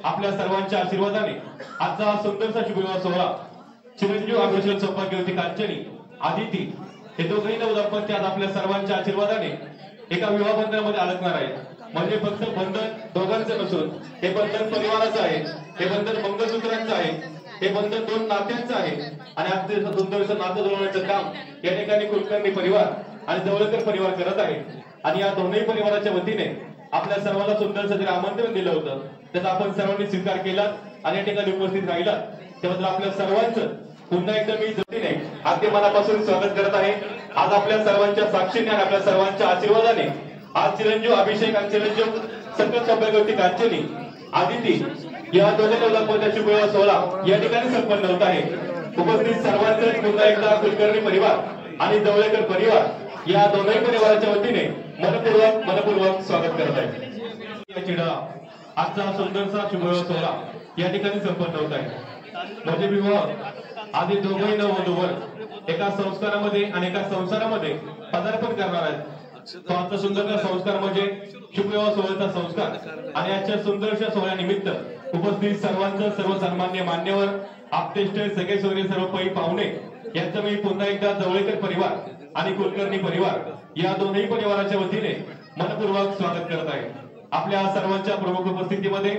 आपल्या सर्वांच्या आशीर्वादाने आजचा हा सुंदरसा शुभविवाह सोहळा चिरंजीव अभिषेक सौभाग्यवती कांचनी आदिती हे दोघंही नवदंपती आज आपल्या सर्वांच्या आशीर्वादाने एका विवाह बंधनामध्ये अडकणार आहेत। म्हणजे फक्त बंधन दोघांचं नसून हे बंधन परिवाराचं आहे, हे बंधन मंगळसूत्रांचं आहे, हे बंधन दोन नात्यांचं आहे। आणि आज ते सुंदरसं नातं जोडण्याचं काम या ठिकाणी कुलकर्णी परिवार आणि जवळकर परिवार करत आहे। आणि या दोन्ही परिवाराच्या वतीने आपल्या सर्वांना सुंदरसं जरी आमंत्रण दिलं होतं त्याचा आपण सर्वांनी स्वीकार केला आणि या ठिकाणी उपस्थित राहिला त्याबद्दल आपल्या सर्वांचं पुन्हा एकदा मी जतीने अगदी मनापासून स्वागत करत आहे। आज आपल्या सर्वांच्या साक्षीने आणि आपल्या सर्वांच्या आशीर्वादाने आज चिरंजीव अभिषेक आणि चिरंजीव संकट सौभाग्यवती कांचनी आदिती या दोन्ही नवदंपतीचा शुभविवाह सोहळा या ठिकाणी संपन्न होत आहे। उपस्थित सर्वांचं पुन्हा एकदा कुलकर्णी परिवार आणि जवळकर परिवार या दोन्ही परिवाराच्या वतीने मनपूर्वक स्वागत करत आहे। आजचा सुंदरसा शुभविवाह सोहळा या ठिकाणी संपन्न होत आहे। म्हणजे विवाह आधी दोघंही नववधूवर एका संस्कारामध्ये आणि एका संसारामध्ये पदार्पण करणार आहेत। तो आजचा सुंदरसा संस्कार म्हणजे शुभविवाह सोहळ्याचा संस्कार। आणि आजच्या सुंदरशा सोहळ्यानिमित्त उपस्थित सर्वांचं सर्व सन्मान्य मान्यवर आपतेष्ट सगळे सोयरे सर्व पै पाहुणे यांचं मी पुन्हा एकदा जवळकर परिवार आणि कुलकर्णी परिवार या दोन्ही परिवाराच्या वतीने मनपूर्वक स्वागत करत आहे। आपल्या सर्वांच्या प्रमुख उपस्थितीमध्ये